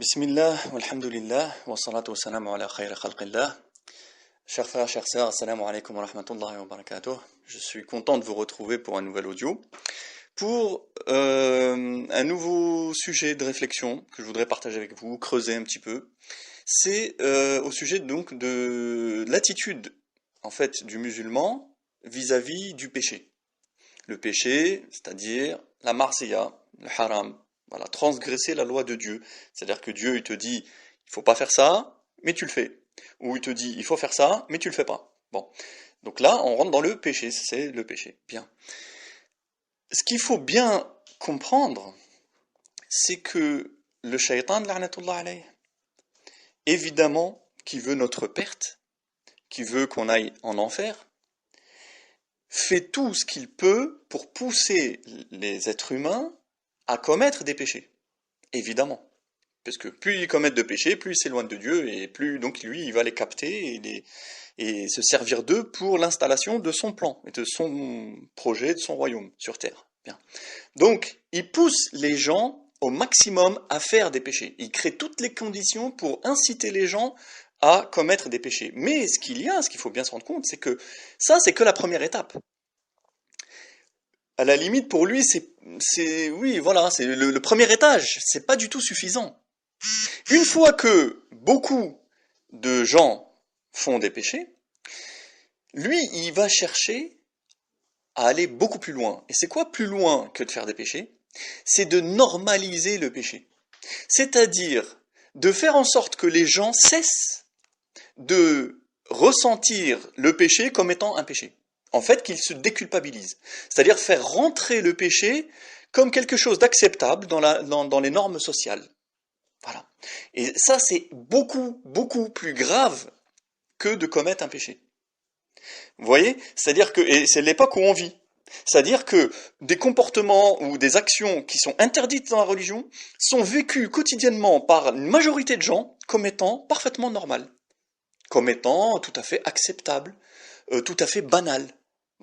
Bismillah, walhamdulillah, wa salatu wa salam ala khayri khalqillah. Chers frères, chères sœurs, assalamu alaikum wa rahmatullahi wa barakatuh. Je suis content de vous retrouver pour un nouvel audio, pour un nouveau sujet de réflexion que je voudrais partager avec vous, creuser un petit peu. C'est au sujet donc de l'attitude en fait du musulman vis-à-vis du péché. Le péché, c'est-à-dire la marsiya, le haram. Voilà, transgresser la loi de Dieu. C'est-à-dire que Dieu, il te dit, il faut pas faire ça, mais tu le fais. Ou il te dit, il faut faire ça, mais tu le fais pas. Bon. Donc là, on rentre dans le péché, c'est le péché. Bien. Ce qu'il faut bien comprendre, c'est que le shaitan, la'natullah alayh, évidemment, qui veut notre perte, qui veut qu'on aille en enfer, fait tout ce qu'il peut pour pousser les êtres humains à commettre des péchés, évidemment. Parce que plus ils commettent de péchés, plus ils s'éloignent de Dieu, et plus donc lui, il va les capter et se servir d'eux pour l'installation de son plan, et de son projet, de son royaume sur terre. Bien. Donc, il pousse les gens au maximum à faire des péchés. Il crée toutes les conditions pour inciter les gens à commettre des péchés. Mais ce qu'il faut bien se rendre compte, c'est que ça, c'est que la première étape. À la limite, pour lui, oui, voilà, c'est le premier étage. C'est pas du tout suffisant. Une fois que beaucoup de gens font des péchés, lui, il va chercher à aller beaucoup plus loin. Et c'est quoi plus loin que de faire des péchés? C'est de normaliser le péché. C'est-à-dire de faire en sorte que les gens cessent de ressentir le péché comme étant un péché. En fait, qu'ils se déculpabilisent. C'est-à-dire faire rentrer le péché comme quelque chose d'acceptable dans les normes sociales. Voilà. Et ça, c'est beaucoup, beaucoup plus grave que de commettre un péché. Vous voyez? C'est-à-dire que, et c'est l'époque où on vit. C'est-à-dire que des comportements ou des actions qui sont interdites dans la religion sont vécues quotidiennement par une majorité de gens comme étant parfaitement normales, comme étant tout à fait acceptables, tout à fait banales.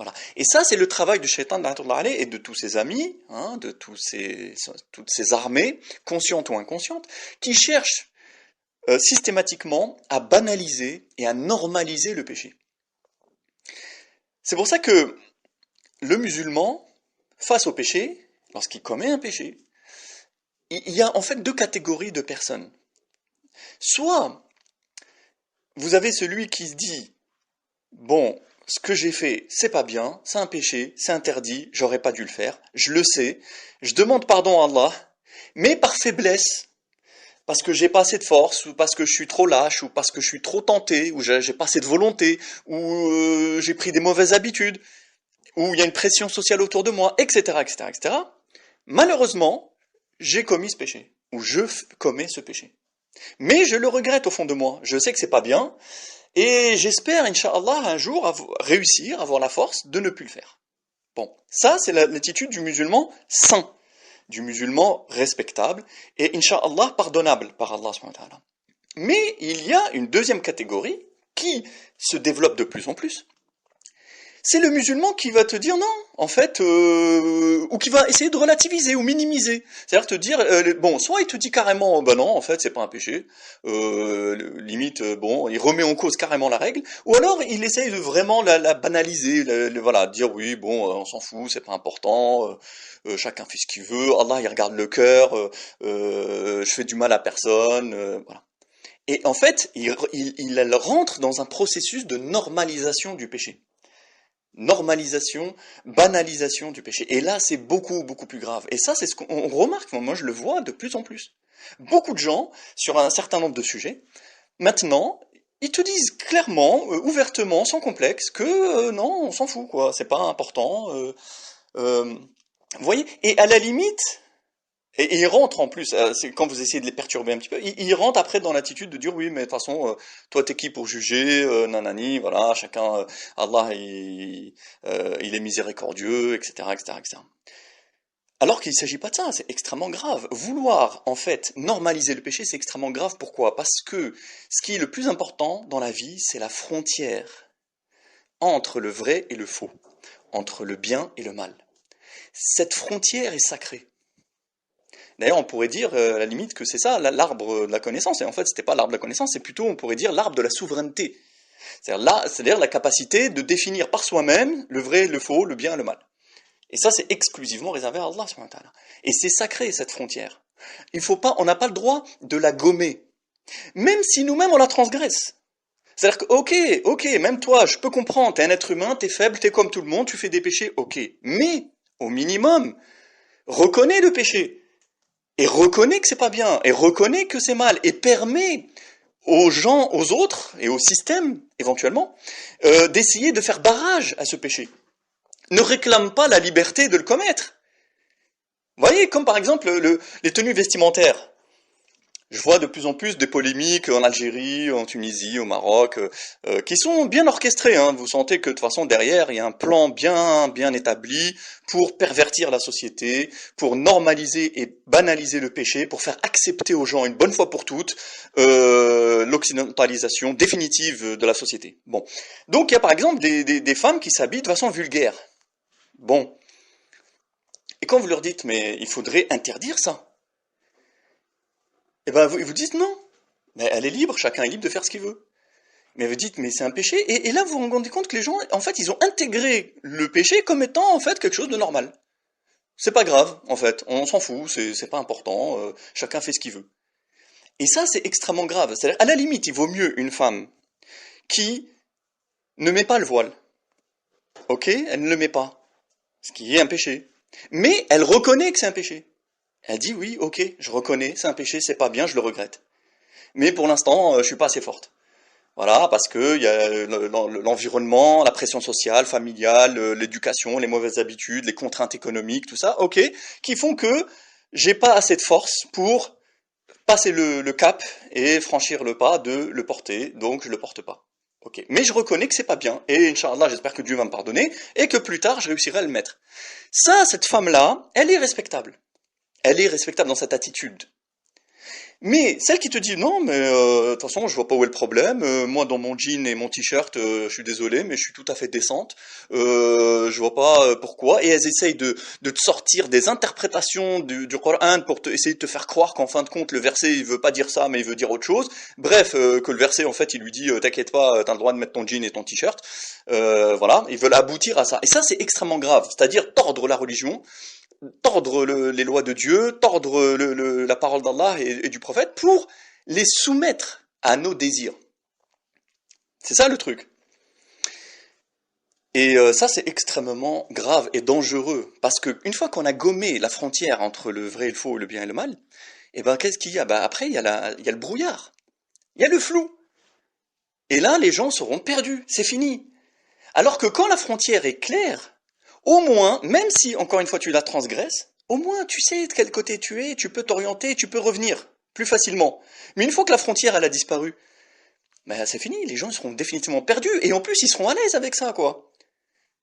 Voilà. Et ça, c'est le travail du shaitan et de tous ses amis, hein, de toutes ces armées, conscientes ou inconscientes, qui cherchent systématiquement à banaliser et à normaliser le péché. C'est pour ça que le musulman, face au péché, lorsqu'il commet un péché, il y a en fait deux catégories de personnes. Soit vous avez celui qui se dit, bon, ce que j'ai fait, c'est pas bien, c'est un péché, c'est interdit, j'aurais pas dû le faire, je le sais, je demande pardon à Allah, mais par faiblesse, parce que j'ai pas assez de force, ou parce que je suis trop lâche, ou parce que je suis trop tenté, ou j'ai pas assez de volonté, ou j'ai pris des mauvaises habitudes, ou il y a une pression sociale autour de moi, etc., etc., etc. Malheureusement, j'ai commis ce péché, ou je commets ce péché. Mais je le regrette au fond de moi, je sais que c'est pas bien, et j'espère, Inch'Allah, un jour réussir, avoir la force de ne plus le faire. Bon, ça c'est l'attitude du musulman saint, du musulman respectable, et Inch'Allah pardonnable par Allah subhanahu wa ta'ala. Mais il y a une deuxième catégorie qui se développe de plus en plus. C'est le musulman qui va te dire non, en fait, ou qui va essayer de relativiser ou minimiser. C'est-à-dire te dire, bon, soit il te dit carrément, bah non, en fait, c'est pas un péché, limite, bon, il remet en cause carrément la règle, ou alors il essaye de vraiment la banaliser, voilà, dire oui, bon, on s'en fout, c'est pas important, chacun fait ce qu'il veut, Allah il regarde le cœur, je fais du mal à personne, voilà. Et en fait, il rentre dans un processus de normalisation du péché. Normalisation, banalisation du péché. Et là, c'est beaucoup, beaucoup plus grave. Et ça, c'est ce qu'on remarque, moi je le vois de plus en plus. Beaucoup de gens, sur un certain nombre de sujets, maintenant, ils te disent clairement, ouvertement, sans complexe, que non, on s'en fout, quoi, c'est pas important. Vous voyez? Et à la limite, et ils rentrent en plus, c'est quand vous essayez de les perturber un petit peu, ils rentrent après dans l'attitude de dire oui, mais de toute façon, toi t'es qui pour juger, nanani, voilà, chacun, Allah, il est miséricordieux, etc., etc., etc. Alors qu'il ne s'agit pas de ça, c'est extrêmement grave. Vouloir, en fait, normaliser le péché, c'est extrêmement grave. Pourquoi? Parce que ce qui est le plus important dans la vie, c'est la frontière entre le vrai et le faux, entre le bien et le mal. Cette frontière est sacrée. D'ailleurs, on pourrait dire, à la limite, que c'est ça, l'arbre de la connaissance. Et en fait, c'était pas l'arbre de la connaissance, c'est plutôt, on pourrait dire, l'arbre de la souveraineté. C'est-à-dire la capacité de définir par soi-même le vrai, le faux, le bien et le mal. Et ça, c'est exclusivement réservé à Allah subhanahu wa ta'ala. Et c'est sacré, cette frontière. On n'a pas le droit de la gommer. Même si nous-mêmes, on la transgresse. C'est-à-dire que, ok, même toi, je peux comprendre, t'es un être humain, t'es faible, t'es comme tout le monde, tu fais des péchés, ok. Mais, au minimum, reconnais le péché. Et reconnais que c'est pas bien. Et reconnais que c'est mal. Et permets aux gens, aux autres, et au système, éventuellement, d'essayer de faire barrage à ce péché. Ne réclame pas la liberté de le commettre. Vous voyez, comme par exemple les tenues vestimentaires. Je vois de plus en plus des polémiques en Algérie, en Tunisie, au Maroc, qui sont bien orchestrées. Hein. Vous sentez que de toute façon derrière, il y a un plan bien établi pour pervertir la société, pour normaliser et banaliser le péché, pour faire accepter aux gens une bonne fois pour toutes l'occidentalisation définitive de la société. Bon, donc il y a par exemple des femmes qui s'habillent de façon vulgaire. Bon, et quand vous leur dites mais il faudrait interdire ça. Eh ben, ils vous disent non. Mais elle est libre, chacun est libre de faire ce qu'il veut. Mais vous dites, mais c'est un péché. Et là, vous vous rendez compte que les gens, en fait, ils ont intégré le péché comme étant, en fait, quelque chose de normal. C'est pas grave, en fait. On s'en fout, c'est pas important. Chacun fait ce qu'il veut. Et ça, c'est extrêmement grave. C'est-à-dire, à la limite, il vaut mieux une femme qui ne met pas le voile. Ok? Elle ne le met pas. Ce qui est un péché. Mais elle reconnaît que c'est un péché. Elle dit oui, ok, je reconnais, c'est un péché, c'est pas bien, je le regrette. Mais pour l'instant, je suis pas assez forte. Voilà, parce que il y a l'environnement, la pression sociale, familiale, l'éducation, les mauvaises habitudes, les contraintes économiques, tout ça, ok, qui font que j'ai pas assez de force pour passer le cap et franchir le pas de le porter, donc je le porte pas. Ok, mais je reconnais que c'est pas bien, et Inch'Allah, j'espère que Dieu va me pardonner, et que plus tard, je réussirai à le mettre. Ça, cette femme-là, elle est respectable. Elle est respectable dans cette attitude. Mais celle qui te dit non, mais de toute façon, je vois pas où est le problème. Moi, dans mon jean et mon t-shirt, je suis désolé, mais je suis tout à fait décente. Je vois pas pourquoi. Et elles essayent de te sortir des interprétations du Coran pour essayer de te faire croire qu'en fin de compte, le verset, il veut pas dire ça, mais il veut dire autre chose. Bref, que le verset, en fait, il lui dit, t'inquiète pas, t'as le droit de mettre ton jean et ton t-shirt. Voilà, ils veulent aboutir à ça. Et ça, c'est extrêmement grave. C'est-à-dire tordre la religion, tordre les lois de Dieu, tordre la parole d'Allah et du prophète pour les soumettre à nos désirs. C'est ça le truc. Et ça, c'est extrêmement grave et dangereux. Parce qu'une fois qu'on a gommé la frontière entre le vrai et le faux, le bien et le mal, et ben qu'est-ce qu'il y a? Ben, après, il y a le brouillard. Il y a le flou. Et là, les gens seront perdus. C'est fini. Alors que quand la frontière est claire, au moins, même si, encore une fois, tu la transgresses, au moins, tu sais de quel côté tu es, tu peux t'orienter, tu peux revenir plus facilement. Mais une fois que la frontière, elle a disparu, ben, c'est fini, les gens seront définitivement perdus, et en plus, ils seront à l'aise avec ça, quoi.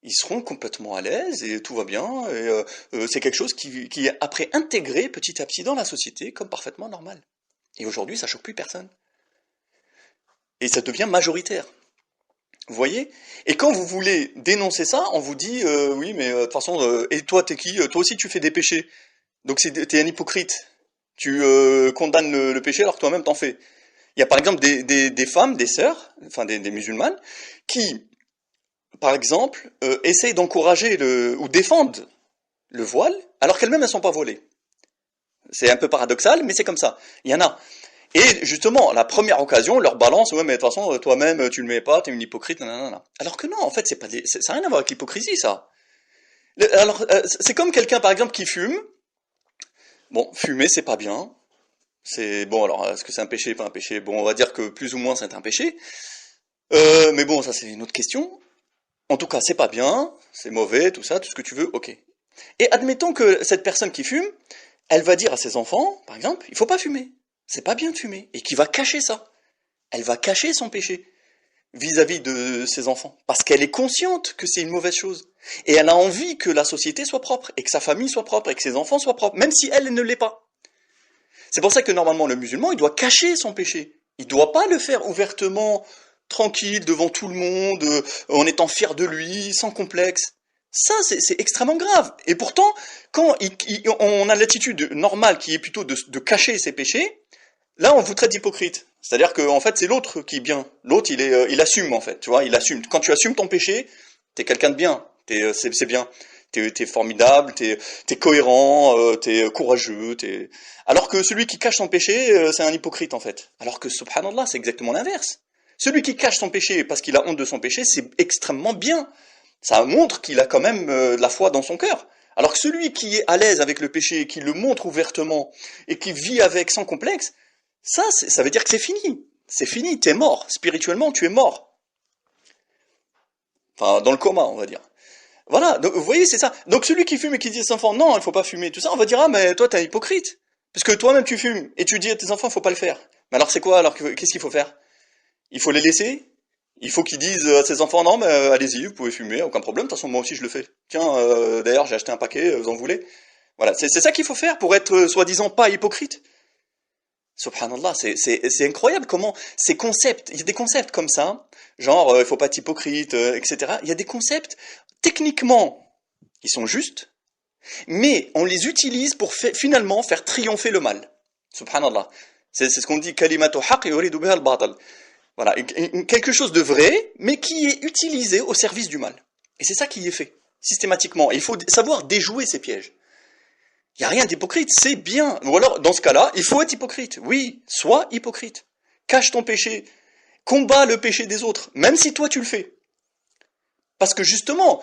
Ils seront complètement à l'aise, et tout va bien, et c'est quelque chose qui est après intégré petit à petit dans la société comme parfaitement normal. Et aujourd'hui, ça choque plus personne. Et ça devient majoritaire. Vous voyez? Et quand vous voulez dénoncer ça, on vous dit oui, mais de toute façon, et toi, t'es qui? Toi aussi, tu fais des péchés. Donc t'es un hypocrite. Tu condamnes le péché alors que toi-même t'en fais. Il y a par exemple des femmes, des sœurs, enfin des musulmanes, qui, par exemple, essayent d'encourager ou défendent le voile alors qu'elles-mêmes elles sont pas voilées. C'est un peu paradoxal, mais c'est comme ça. Il y en a. Et justement, la première occasion, leur balance, ouais, mais de toute façon, toi-même, tu le mets pas, t'es une hypocrite, nanana. Alors que non, en fait, ça n'a rien à voir avec l'hypocrisie, ça. Alors, c'est comme quelqu'un, par exemple, qui fume. Bon, fumer, c'est pas bien. C'est, bon, alors, est-ce que c'est un péché, pas un péché? Bon, on va dire que plus ou moins c'est un péché. Mais bon, ça, c'est une autre question. En tout cas, c'est pas bien, c'est mauvais, tout ça, tout ce que tu veux, ok. Et admettons que cette personne qui fume, elle va dire à ses enfants, par exemple, il faut pas fumer. C'est pas bien de fumer. Et qui va cacher ça. Elle va cacher son péché vis-à-vis de ses enfants. Parce qu'elle est consciente que c'est une mauvaise chose. Et elle a envie que la société soit propre, et que sa famille soit propre, et que ses enfants soient propres, même si elle ne l'est pas. C'est pour ça que normalement le musulman, il doit cacher son péché. Il doit pas le faire ouvertement, tranquille, devant tout le monde, en étant fier de lui, sans complexe. C'est extrêmement grave. Et pourtant, quand on a l'attitude normale qui est plutôt de cacher ses péchés, là on vous traite d'hypocrite. C'est-à-dire que en fait c'est l'autre qui est bien. L'autre il assume en fait, tu vois, il assume. Quand tu assumes ton péché, t'es quelqu'un de bien. C'est bien. T'es formidable, t'es cohérent, t'es courageux, Alors que celui qui cache son péché, c'est un hypocrite en fait. Alors que subhanallah, c'est exactement l'inverse. Celui qui cache son péché parce qu'il a honte de son péché, c'est extrêmement bien. Ça montre qu'il a quand même de la foi dans son cœur. Alors que celui qui est à l'aise avec le péché, qui le montre ouvertement et qui vit avec sans complexe, ça veut dire que c'est fini. C'est fini, t'es mort. Spirituellement, tu es mort. Enfin, dans le coma, on va dire. Voilà, donc vous voyez, c'est ça. Donc celui qui fume et qui dit à ses enfants, non, il ne faut pas fumer, tout ça, on va dire, ah, mais toi, t'es un hypocrite. Parce que toi-même, tu fumes et tu dis à tes enfants, il ne faut pas le faire. Mais alors, c'est quoi? Alors, qu'est-ce qu'il faut faire? Il faut les laisser? Il faut qu'ils disent à ses enfants, non, mais allez-y, vous pouvez fumer, aucun problème, de toute façon, moi aussi, je le fais. Tiens, d'ailleurs, j'ai acheté un paquet, vous en voulez? Voilà, c'est ça qu'il faut faire pour être, soi-disant, pas hypocrite. Subhanallah, c'est incroyable comment ces concepts, il y a des concepts comme ça, genre il faut pas être hypocrite, etc. Il y a des concepts, techniquement, ils sont justes, mais on les utilise pour finalement faire triompher le mal. Subhanallah. C'est ce qu'on dit, kalimatu haqq yuridu biha al-batil. Voilà, quelque chose de vrai, mais qui est utilisé au service du mal. Et c'est ça qui est fait, systématiquement. Et il faut savoir déjouer ces pièges. Il n'y a rien d'hypocrite, c'est bien. Ou alors, dans ce cas-là, il faut être hypocrite. Oui, sois hypocrite. Cache ton péché. Combat le péché des autres, même si toi tu le fais. Parce que justement,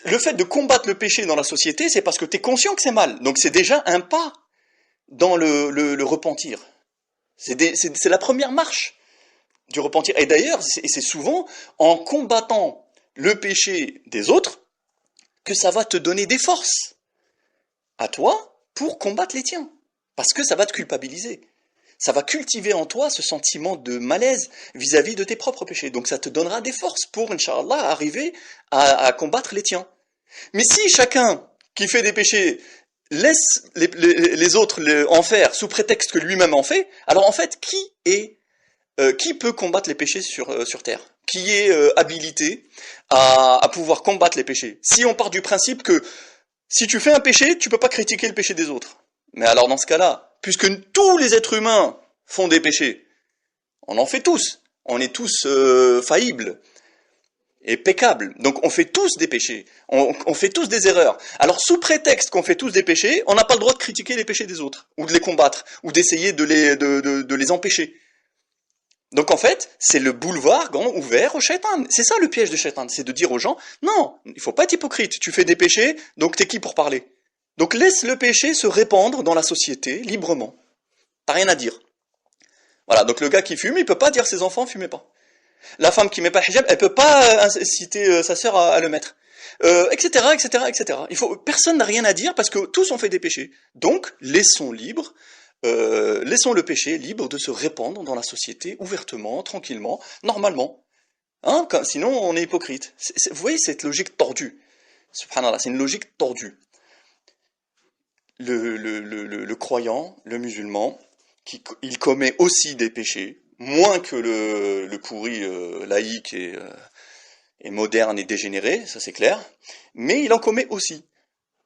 le fait de combattre le péché dans la société, c'est parce que tu es conscient que c'est mal. Donc c'est déjà un pas dans le repentir. C'est la première marche du repentir. Et d'ailleurs, c'est souvent en combattant le péché des autres que ça va te donner des forces à toi pour combattre les tiens. Parce que ça va te culpabiliser. Ça va cultiver en toi ce sentiment de malaise vis-à-vis de tes propres péchés. Donc ça te donnera des forces pour, Inch'Allah, arriver à combattre les tiens. Mais si chacun qui fait des péchés laisse les autres en faire sous prétexte que lui-même en fait, alors en fait, qui peut combattre les péchés sur Terre? Qui est habilité à pouvoir combattre les péchés? Si on part du principe que si tu fais un péché, tu peux pas critiquer le péché des autres. Mais alors dans ce cas-là, puisque tous les êtres humains font des péchés, on en fait tous. On est tous faillibles et peccables. Donc on fait tous des péchés. On fait tous des erreurs. Alors sous prétexte qu'on fait tous des péchés, on n'a pas le droit de critiquer les péchés des autres, ou de les combattre, ou d'essayer de les empêcher. Donc en fait, c'est le boulevard grand ouvert au shaitan. C'est ça le piège de shaitan, c'est de dire aux gens, non, il faut pas être hypocrite, tu fais des péchés, donc t'es qui pour parler? Donc laisse le péché se répandre dans la société librement. T'as rien à dire. Voilà, donc le gars qui fume, il peut pas dire à ses enfants, fumez pas. La femme qui met pas le hijab, elle peut pas inciter sa sœur à le mettre. Etc., etc., etc. Personne n'a rien à dire parce que tous ont fait des péchés. Donc, laissons le péché libre de se répandre dans la société ouvertement, tranquillement, normalement. Hein, sinon, on est hypocrite. Vous voyez cette logique tordue. Subhanallah, c'est une logique tordue. Le croyant, le musulman, il commet aussi des péchés, moins que le pourri laïque et moderne et dégénéré, ça c'est clair, mais il en commet aussi.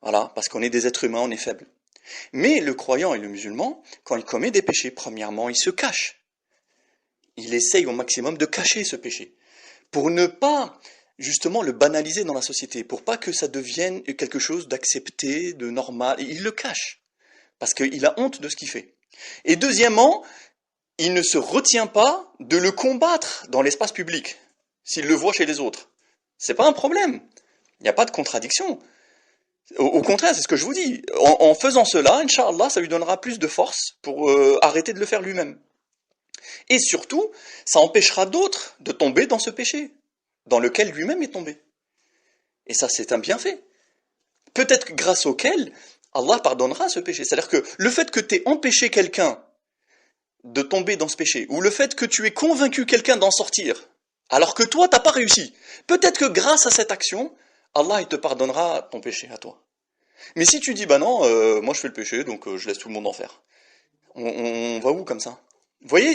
Voilà, parce qu'on est des êtres humains, on est faibles. Mais le croyant et le musulman, quand il commet des péchés, premièrement, il se cache. Il essaye au maximum de cacher ce péché, pour ne pas justement le banaliser dans la société, pour pas que ça devienne quelque chose d'accepté, de normal. Et il le cache, parce qu'il a honte de ce qu'il fait. Et deuxièmement, il ne se retient pas de le combattre dans l'espace public, s'il le voit chez les autres. C'est pas un problème. Il n'y a pas de contradiction. Au contraire, c'est ce que je vous dis. En faisant cela, Inch'Allah, ça lui donnera plus de force pour arrêter de le faire lui-même. Et surtout, ça empêchera d'autres de tomber dans ce péché, dans lequel lui-même est tombé. Et ça, c'est un bienfait. Peut-être grâce auquel Allah pardonnera ce péché. C'est-à-dire que le fait que tu aies empêché quelqu'un de tomber dans ce péché, ou le fait que tu aies convaincu quelqu'un d'en sortir, alors que toi, t'as pas réussi, peut-être que grâce à cette action, Allah il te pardonnera ton péché à toi. Mais si tu dis, bah non, moi je fais le péché, donc je laisse tout le monde en faire. On va où comme ça? Vous voyez,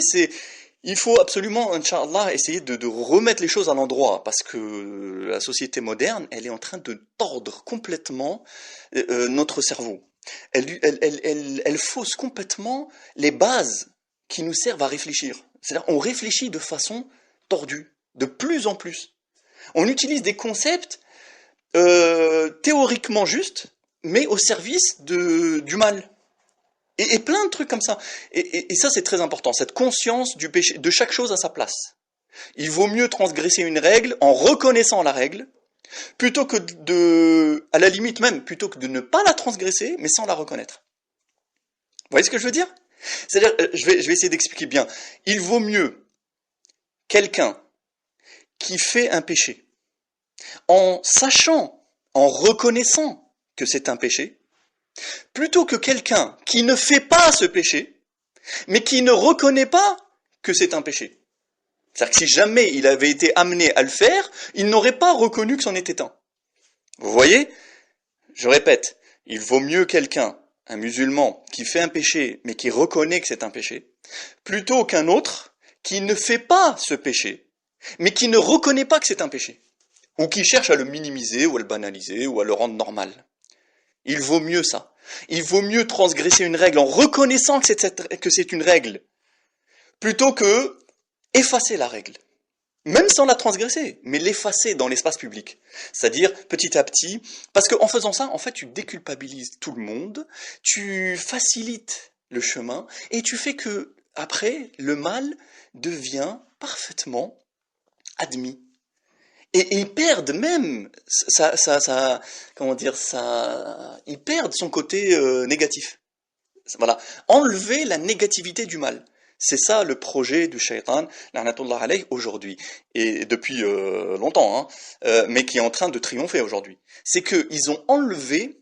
Il faut absolument, Inch'Allah, essayer de remettre les choses à l'endroit, parce que la société moderne, elle est en train de tordre complètement notre cerveau. Elle fausse complètement les bases qui nous servent à réfléchir. C'est-à-dire, on réfléchit de façon tordue, de plus en plus. On utilise des concepts théoriquement justes, mais au service du mal. Et plein de trucs comme ça. Et ça, c'est très important, cette conscience du péché, de chaque chose à sa place. Il vaut mieux transgresser une règle en reconnaissant la règle, plutôt que à la limite même, plutôt que de ne pas la transgresser, mais sans la reconnaître. Vous voyez ce que je veux dire? C'est-à-dire, je vais essayer d'expliquer bien. Il vaut mieux quelqu'un qui fait un péché, en sachant, en reconnaissant que c'est un péché, plutôt que quelqu'un qui ne fait pas ce péché, mais qui ne reconnaît pas que c'est un péché. C'est-à-dire que si jamais il avait été amené à le faire, il n'aurait pas reconnu que c'en était un. Vous voyez? Je répète, il vaut mieux quelqu'un, un musulman, qui fait un péché, mais qui reconnaît que c'est un péché, plutôt qu'un autre qui ne fait pas ce péché, mais qui ne reconnaît pas que c'est un péché, ou qui cherche à le minimiser, ou à le banaliser, ou à le rendre normal. Il vaut mieux ça. Il vaut mieux transgresser une règle en reconnaissant que c'est une règle, plutôt que effacer la règle. Même sans la transgresser, mais l'effacer dans l'espace public. C'est-à-dire, petit à petit, parce qu'en faisant ça, en fait, tu déculpabilises tout le monde, tu facilites le chemin, et tu fais que, après, le mal devient parfaitement admis. Et ils perdent même ils perdent son côté négatif. Voilà, enlever la négativité du mal. C'est ça le projet du shaitan, la'natullah alayh, aujourd'hui. Et depuis longtemps, hein, mais qui est en train de triompher aujourd'hui. C'est qu'ils ont enlevé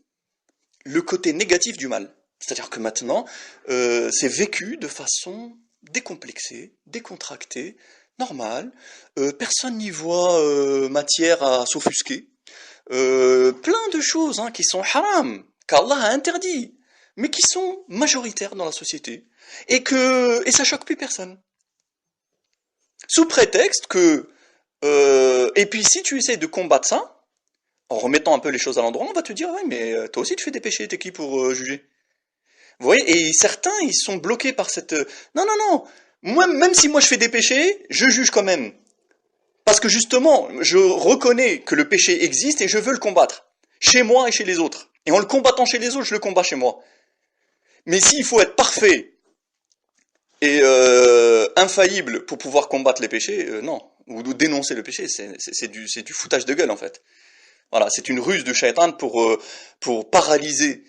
le côté négatif du mal. C'est-à-dire que maintenant, c'est vécu de façon décomplexée, décontractée, normale. Personne n'y voit matière à s'offusquer. Plein de choses qui sont haram, qu'Allah a interdit, mais qui sont majoritaires dans la société, et ça choque plus personne. Sous prétexte que, et puis si tu essaies de combattre ça, en remettant un peu les choses à l'endroit, on va te dire, ouais, mais toi aussi tu fais des péchés, t'es qui pour juger? Vous voyez, et certains, ils sont bloqués par cette... Non, non, non, moi, même si moi je fais des péchés, je juge quand même. Parce que justement, je reconnais que le péché existe et je veux le combattre. Chez moi et chez les autres. Et en le combattant chez les autres, je le combats chez moi. Mais s'il faut être parfait et infaillible pour pouvoir combattre les péchés, non. Ou dénoncer le péché, c'est du foutage de gueule en fait. Voilà, c'est une ruse de shaitan pour paralyser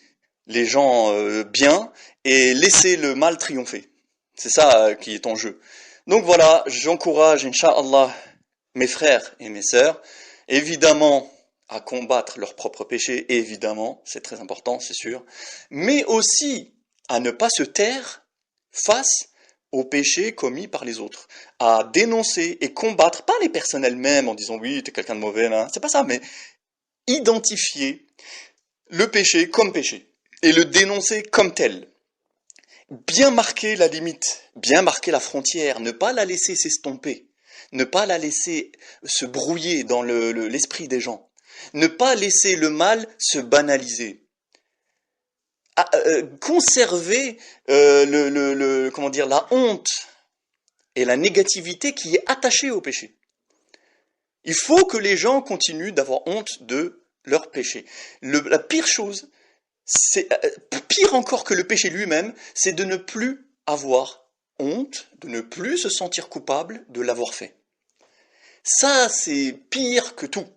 les gens bien et laisser le mal triompher. C'est ça qui est en jeu. Donc voilà, j'encourage, Inch'Allah, mes frères et mes sœurs, évidemment, à combattre leurs propres péchés, évidemment, c'est très important, c'est sûr, mais aussi à ne pas se taire face aux péchés commis par les autres, à dénoncer et combattre, pas les personnes elles-mêmes en disant oui, t'es quelqu'un de mauvais, là, c'est pas ça, mais identifier le péché comme péché et le dénoncer comme tel. Bien marquer la limite, bien marquer la frontière, ne pas la laisser s'estomper, ne pas la laisser se brouiller dans l'esprit des gens, ne pas laisser le mal se banaliser, conserver la honte et la négativité qui est attachée au péché. Il faut que les gens continuent d'avoir honte de leur péché. La pire chose, c'est pire encore que le péché lui-même, c'est de ne plus avoir honte, de ne plus se sentir coupable de l'avoir fait. Ça, c'est pire que tout.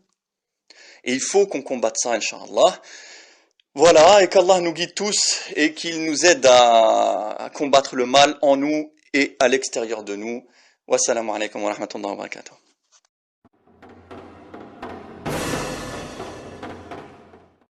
Et il faut qu'on combatte ça, Inch'Allah. Voilà, et qu'Allah nous guide tous et qu'il nous aide à combattre le mal en nous et à l'extérieur de nous. Wassalamu alaikum wa rahmatullahi wa barakatuh.